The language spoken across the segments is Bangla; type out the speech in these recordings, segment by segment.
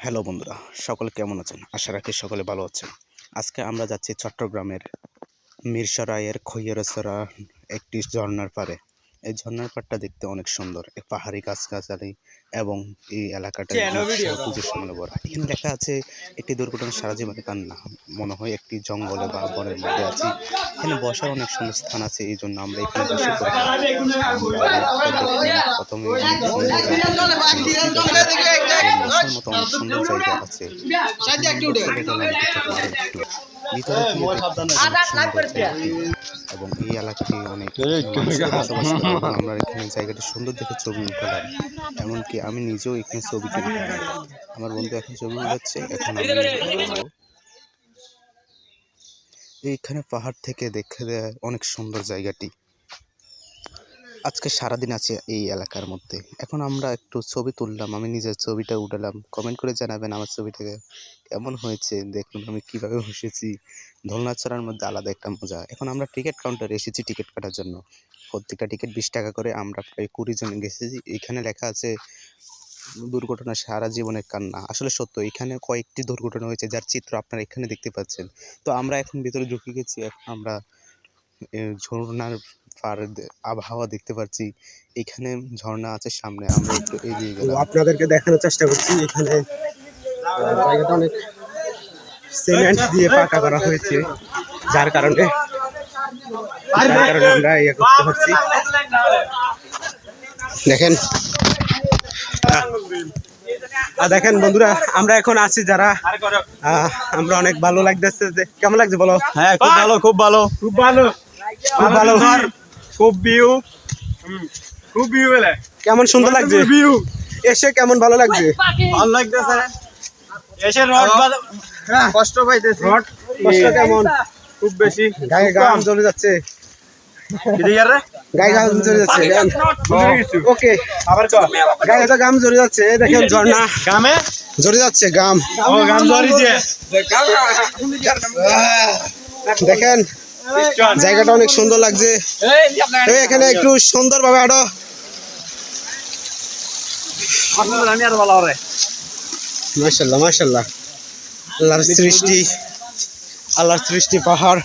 হ্যালো বন্ধুরা, সকলে কেমন আছেন? আশা রাখি সকলে ভালো আছেন। আজকে আমরা যাচ্ছি চট্টগ্রামের মিরসরাইয়ের খৈয়ারছড়া একটি ঝর্ণার পাড়ে। এই ঝর্ণার পাড়টা দেখতে অনেক সুন্দর। এই পাহাড়ি গাছগাছালি এবং এই এলাকাটা সবুজে শ্যামলে ভরা। এখানে লেখা আছে একটি দুর্ঘটনা সারা জীবনে কান্না। মনে হয় একটি জঙ্গলে বা বনের মধ্যে আছি। এখানে বসার অনেক সুন্দর স্থান আছে, এই জন্য আমরা এখানে বসে পড়লাম। প্রথমে অনেক সুন্দর বসার মতো অনেক সুন্দর জায়গা আছে। ভিতরে এবং এই এলাকাটি অনেক বসবাস করে এবং আমরা এখানে জায়গাটি সুন্দর দেখে ছবি উঠালাম। এমনকি আমি নিজেও এখানে ছবি তুললাম। আমার বন্ধু এখন ছবি উঠাচ্ছে, এখন আমি এইখানে পাহাড় থেকে দেখে দেয় অনেক সুন্দর জায়গাটি। আজকে সারাদিন আছে এই এলাকার মধ্যে। এখন আমরা একটু ছবি তুললাম, আমি নিজের ছবিটা উঠালাম। কমেন্ট করে জানাবেন আমার ছবিটাকে কেমন হয়েছে। দেখুন আমি কিভাবে বসেছি। দোলনা চড়ার মধ্যে আলাদা একটা মজা। এখন আমরা টিকিট কাউন্টারে এসেছি টিকিট কাটার জন্য। প্রত্যেকটা টিকিট 20 টাকা করে। আমরা প্রায় 20 জন গেছি। এখানে লেখা আছে দুর্ঘটনা সারা জীবনের কান্না। আসলে সত্য, এখানে কয়েকটি দুর্ঘটনা হয়েছে যার চিত্র আপনারা এখানে দেখতে পাচ্ছেন। তো আমরা এখন ভিতরে ঢুকে গেছি। আমরা ঝর্ণার আবহাওয়া দেখতে পাচ্ছি। এখানে ঝর্ণা আছে সামনে, আমরা একটু এগিয়ে গেলাম। আপনাদেরকে দেখানোর চেষ্টা করছি। এখানে জায়গাটা অনেক সিমেন্ট দিয়ে পাকা করা হয়েছে, যার কারণে আমরা ইয়ে করতে পারছি। দেখেন দেখেন বন্ধুরা, আমরা এখন আছি যারা আমরা অনেক ভালো লাগতেছে। কেমন লাগছে বলো? হ্যাঁ, খুব ভালো, খুব ভালো, খুব ভালো, খুব ভালো, খুব ভিউ, খুব ভিউ বলে কেমন সুন্দর লাগছে ভিউ। এসে, কেমন ভালো লাগছে? ভালো লাগতেছে। এসে রড কষ্ট পাইতেছে। রড কষ্ট কেমন? খুব বেশি, গায়ে গাম জ্বলে যাচ্ছে, গায়ে গাম জ্বলে যাচ্ছে। ওকে, আবার গায়ে তো গাম জ্বলে যাচ্ছে। দেখেন ঝর্ণা গামে জ্বলে যাচ্ছে, গাম গাম ধরিছে। দেখেন জায়গাটা অনেক সুন্দর লাগছে। এখানে একটু সুন্দর ভাবে আরো মাশাআল্লাহ মাশাআল্লাহ, আল্লাহর সৃষ্টি পাহাড়।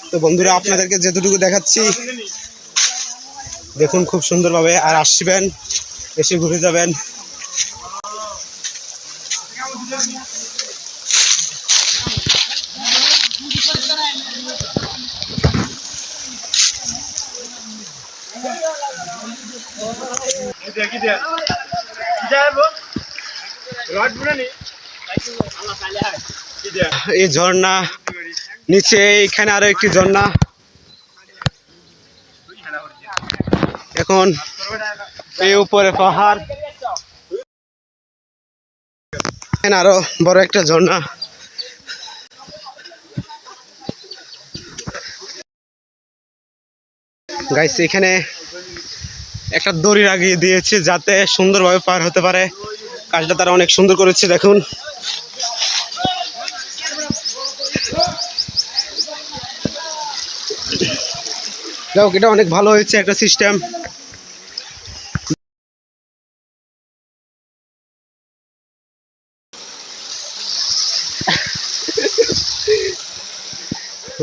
তো বন্ধুরা, আপনাদেরকে যেটুকু দেখাচ্ছি দেখুন খুব সুন্দরভাবে। আর আসবেন, এসে ঘুরে যাবেন। এই ঝর্ণা নিচে, এখানে আরো একটি ঝর্ণা। এখন এই উপরে পাহাড়, এখানে আরো বড় একটা ঝর্ণা। গাইস, এখানে একটা দড়ি লাগিয়ে দিয়েছে যাতে সুন্দরভাবে পার হতে পারে। কাজটা তারা অনেক সুন্দর করেছে, দেখুন। যাও, এটা অনেক ভালো হয়েছে একটা সিস্টেম।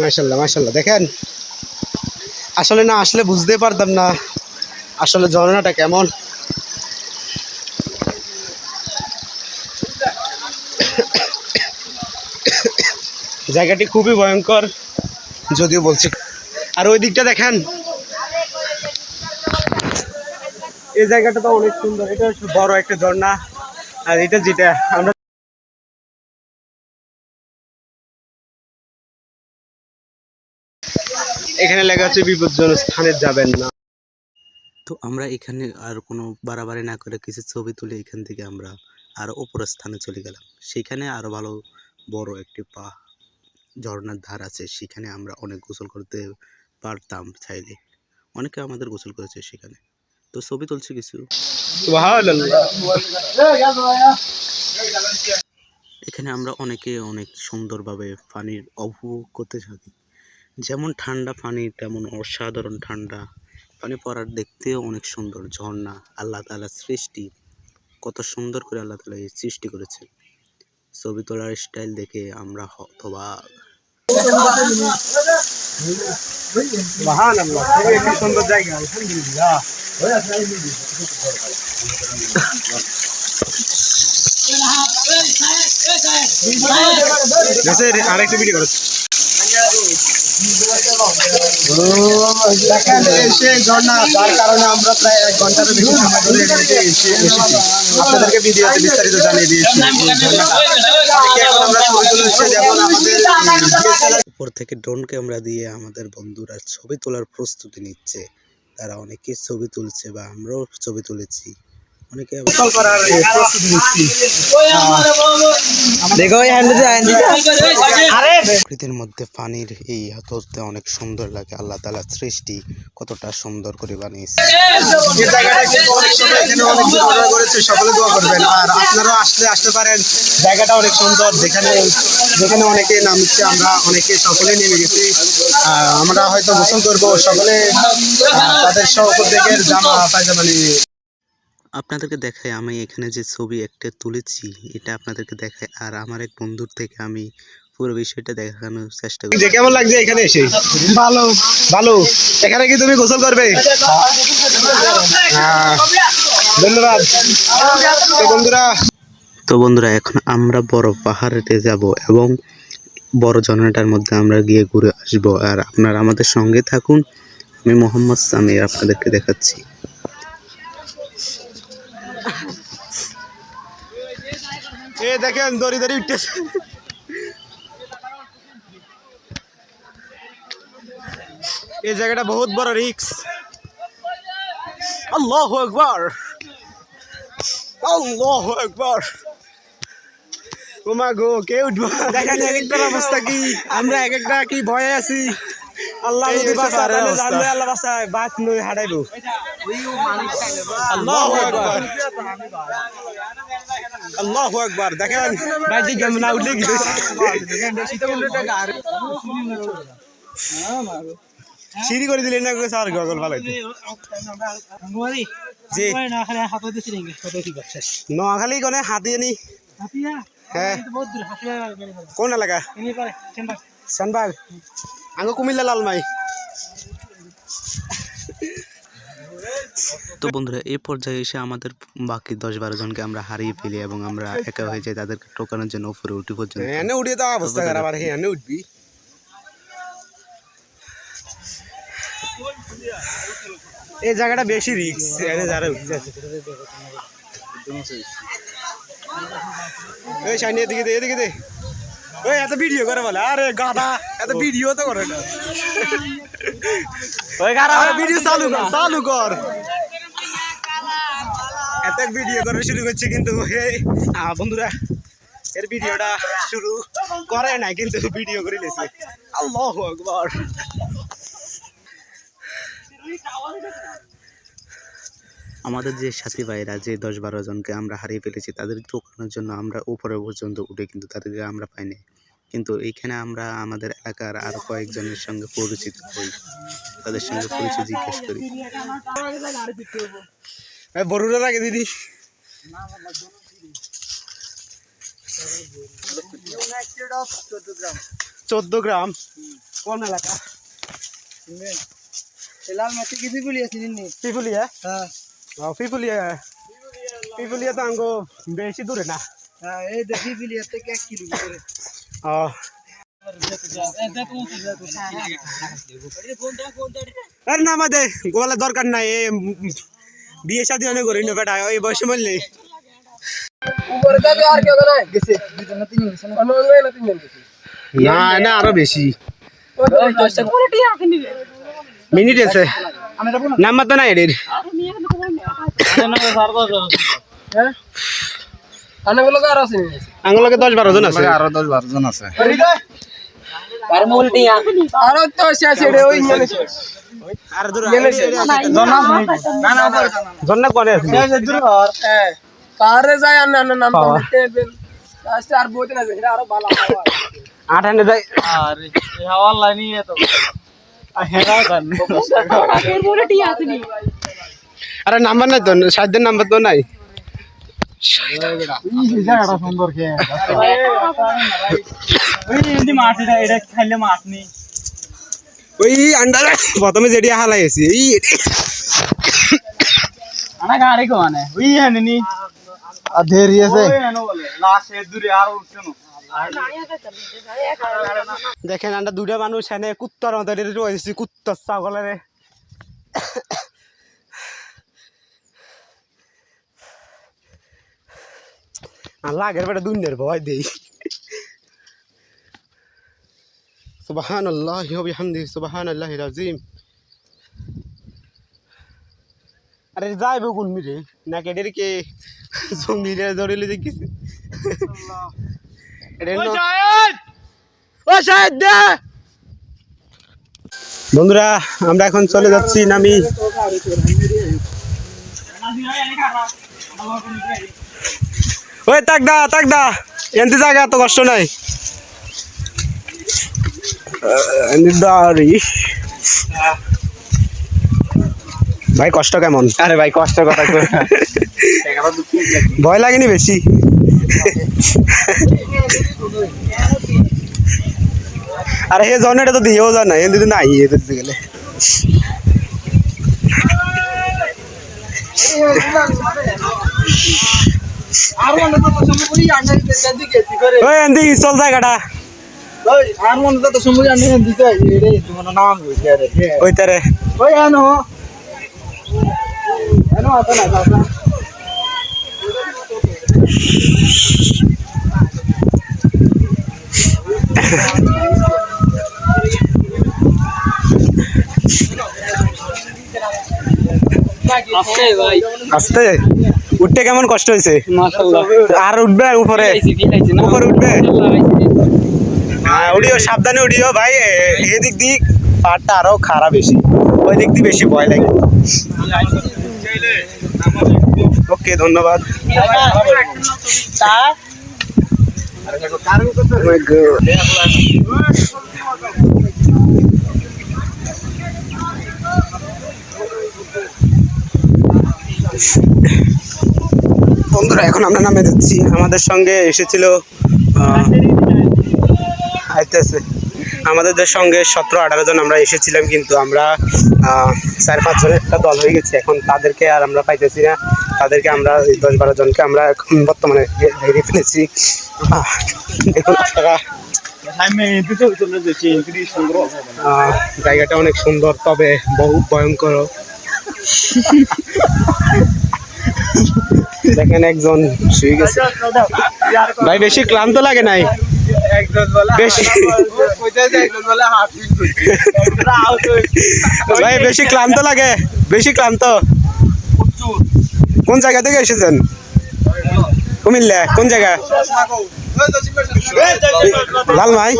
মাশাআল্লাহ মাশাআল্লাহ, দেখেন আসলে না আসলে বুঝতে পারতাম না আসলে ঝর্ণাটা কেমন। জায়গাটি খুবই ভয়ঙ্কর যদিও বলছি। আর ওই দিকটা দেখেন, এই জায়গাটা তো অনেক সুন্দর। এটা বড় একটা ঝর্ণা। আর এটা যেটা আমরা এখানে লেখা আছে বিপজ্জনক স্থানে যাবেন না। তো আমরা এখানে আর কোনো বাড়াবাড়ি না করে কিছু ছবি তুলে এখান থেকে আমরা আরও উপরের স্থানে চলে গেলাম। সেখানে আরও ভালো বড় একটি ঝর্ণার ধার আছে, সেখানে আমরা অনেক গোসল করতে পারতাম চাইলে। অনেকে আমাদের গোসল করেছে সেখানে। তো ছবি তুলছি কিছু। এখানে আমরা অনেকে অনেক সুন্দরভাবে পানির উপভোগ করতে থাকি। যেমন ঠান্ডা পানি, তেমন অসাধারণ ঠান্ডা পানি পড়ার দেখতেও অনেক সুন্দর ঝর্ণা, আল্লাহ তাআলার সৃষ্টি, কত সুন্দর করে আল্লাহ তাআলা এই সৃষ্টি করেছে। ছবি তোলার স্টাইল দেখে আমরা হতবাক। সুবহানাল্লাহ, খুবই একটি সুন্দর জায়গা, আলহামদুলিল্লাহ। আরেকটা ভিডিও করো। দেখেন সেই ঝর্ণা, যার কারণে আমরা প্রায় 1 ঘন্টার বেশি সময় ধরে এখানে এসেছি। আপনাদেরকে ভিডিওতে বিস্তারিত জানিয়ে দিয়েছি। এখন আমরা ছবি তুলছি, যেমন আমাদের উপর থেকে ড্রোন ক্যামেরা দিয়ে আমাদের বন্ধুরা ছবি তোলার প্রস্তুতি নিচ্ছে। তারা অনেকে ছবি তুলছে বা আমরাও ছবি তুলেছি। অনেকে করার প্রস্তুতি নিচ্ছি। প্রকৃতির মধ্যে পানির এই হতে অনেক সুন্দর লাগে। আল্লাহ তাআলার সৃষ্টি কতটা সুন্দর করে বানিয়েছে। এই জায়গাটা কিন্তু অনেক সুন্দর, এখানে অনেক দোয়া করেছে, সকলে দোয়া করবেন। আর আপনারাও আসতে পারেন, জায়গাটা অনেক সুন্দর। যেখানে অনেকে নামছে, আমরা অনেকে সকলে নেমে গেছি। আমরা হয়তো গোসল করবো, সকলে তাদের সহযোগীদের জামা পায়জামা নিয়ে। আপনাদেরকে দেখাই আমি এখানে যে ছবি একটা তুলেছি, এটা আপনাদেরকে দেখাই। আর আমার এক বন্ধুর থেকে আমি পুরো বিষয়টা দেখানোর চেষ্টা করি। যে কেমন লাগছে এখানে এসে? ভালো ভালো। এখানে কি তুমি গোসল করবে? ধন্যবাদ। তো বন্ধুরা এখন আমরা বড় পাহাড়েতে যাব এবং বড় ঝর্ণাটার মধ্যে আমরা গিয়ে ঘুরে আসব। আর আপনারা আমাদের সঙ্গে থাকুন। আমি মোহাম্মদ সামির আপনাদেরকে দেখাচ্ছি। এই দেখেন দড়ি উঠতেছে। এই জায়গাটা বহুত বড় রিস্ক। আল্লাহু আকবার, আল্লাহু আকবার। ওমা গো, কে উঠবো? দেখেন এক একটার অবস্থা কি, আমরা এক একটা কি ভয়ে আছি। আল্লাহ যদি বাঁচায় তাহলে জানবে, আল্লাহ বাঁচায় বাত নই হাঁটাইবো। আল্লাহু আকবার, আল্লাহু আকবার। দেখেন বাইরে গেম না উঠলে কি সিঁড়ি করে দিলেন না স্যার, গগল ভালো জি। নোয়াখালী কোনে হাতি আনি? হ্যাঁ, কোন এলাকা? শানবাগ, আঙ্গ কুমিল্লা লালমাই। তো বন্ধুরা এই পর্যায়ে এসে আমাদের বাকি 10-12 জনকে আমরা হারিয়ে ফেলি এবং আমরা একা হয়ে যাই তাদেরকে টোকানোর জন্য উপরে উঠি পর্যন্ত। এনে উঠিয়ে তো অবস্থা খারাপ, আর এনে উঠবি। এই জায়গাটা বেশি রিস্ক, এনে যারা উঠে যাচ্ছে। এই শাইনি এদিকে দে, এদিকে দে। ওই এত ভিডিও করে বলে, আরে গাধা এত ভিডিও তো করে না। ওই গাধা ভিডিও চালু কর। এত ভিডিও করে শুরু করছে, কিন্তু বন্ধুরা এর ভিডিওটা শুরু করে নাই, কিন্তু ভিডিও করে নিয়েছে। আল্লাহু আকবার। আমাদের যে সাথী ভাইরা যে 10-12 জনকে আমরা হারিয়ে ফেলেছি তাদের টোকানোর জন্য আমরা উপরে পর্যন্ত উঠে কিন্তু তাদেরকে আমরা পাইনি। কিন্তু এইখানে আমরা আমাদের এলাকার আরো কয়েকজনের সঙ্গে পরিচিত হই, তাদের সঙ্গে পরিচয় জিজ্ঞেস করি। বড়ুরা রাখে দিদি। 14 গ্রাম কোন এলাকা? পিপুলিয়া। হ্যাঁ, পিপুলিয়া তো আঙ্গো বেশি দূরে না। এই পিপুলিয়া থেকে 1 কিলোমিটার। আর না আমাদের গোলা দরকার নাই, বিয়ে শাদী অনেক করি না বেটা, ওই বয়সে বললি। না না, আরো বেশি মিনিট আছে। নাম্বার তো নাই এর। আঙ্গুলকে 10-12 জন আছে। আরো 10-12 জন আছে। আরে নাম্বার নাই তো, সাধ্যের নাম্বার তো নাই। ওই আন্ডার প্রথমে যেটি হালাইছি এই দেখেন আমরা দুটা মানুষ এনে কুত্তার মতো রয়েছি, কুত্তার ছাগলের আল্লাহ আগের বেটা দুনিয়ার ভয় দেই। সুবহানাল্লাহি ওয়া বিহামদিহি সুবহানাল্লাহিল আযীম। আরে যাইব কোন মিরে না কেডের কে জমিরে ধরিলে দেখিছে ও শাহেদ দে। বন্ধুরা আমরা এখন চলে যাচ্ছি নামি। ওই তাক দা এনতে জায়গা এত কষ্ট নাই। ভাই কষ্ট কেমন? আরে ভাই কষ্ট কথা ভয় লাগেনি বেশি? আরে হে জনেটা তো দিয়েও যায় না, এদিকে নাই এদের দিকে গেলে ওই এদিকে চল জায়গাটা ওই তারে আস্তে উঠতে কেমন কষ্ট হয়েছে? আর উঠবে উপরে উপরে উঠবে? হ্যাঁ উড়িও, সাবধানে উড়িও ভাই। এদিক দিক পাহাড়টা আরো খারাপ বেশি, ওই দিক দিয়ে বেশি ভয় লাগে। ওকে ধন্যবাদ। বন্ধুরা এখন আমরা নামে যাচ্ছি। আমাদের সঙ্গে এসেছিল আমাদের সঙ্গে 17-18 জন আমরা এসেছিলাম, কিন্তু আমরা 4-5 জনের একটা দল হয়ে গেছি। এখন তাদেরকে আর আমরা পাইতেছি না, তাদেরকে আমরা 10-12 জনকে আমরা এখন বর্তমানে ঘিরে ফেলেছি। দেখুন আপনারা জায়গাটা অনেক সুন্দর, তবে বহু ভয়ঙ্কর। দেখেন একজন শুয়ে গেছে। ভাই বেশি ক্লান্ত লাগে নাই? ভাই বেশি ক্লান্ত লাগে? বেশি ক্লান্ত? কোন জায়গা থেকে এসেছেন? কুমিল্লা কোন জায়গা? লালমাই।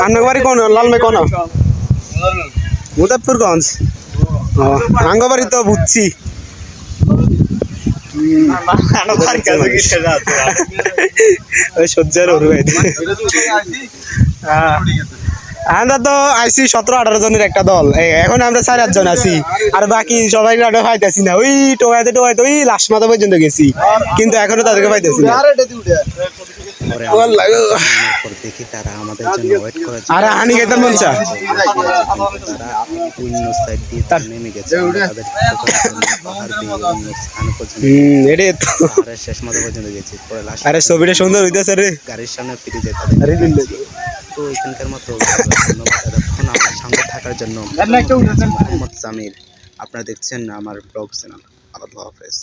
আপনার বাড়ি কোন? লালমাই কোন? মুজাফফরগঞ্জ। আঙ্গবাড়ি তো বুঝছি। সহ্যের আমরা তো আইসি 17-18 জনের একটা দল, এখন আমরা 4-8 জন আছি, আর বাকি সবাই পাইতেছি না। ওই টোকাইতে ওই লাশ মাথা পর্যন্ত গেছি, কিন্তু এখনো তাদেরকে পাইতেছি না। আরে হানি খেতে মন চা আরে ছবিটা সুন্দর হইতেছে রে, গাড়ির সামনে ফিরে যেতে। তো এখানকার মতো এতক্ষণ আমার সঙ্গে থাকার জন্য মোহাম্মদ সামির। আপনারা দেখছেন আমার ব্লগ চ্যানেল। আল্লাহ হাফেজ।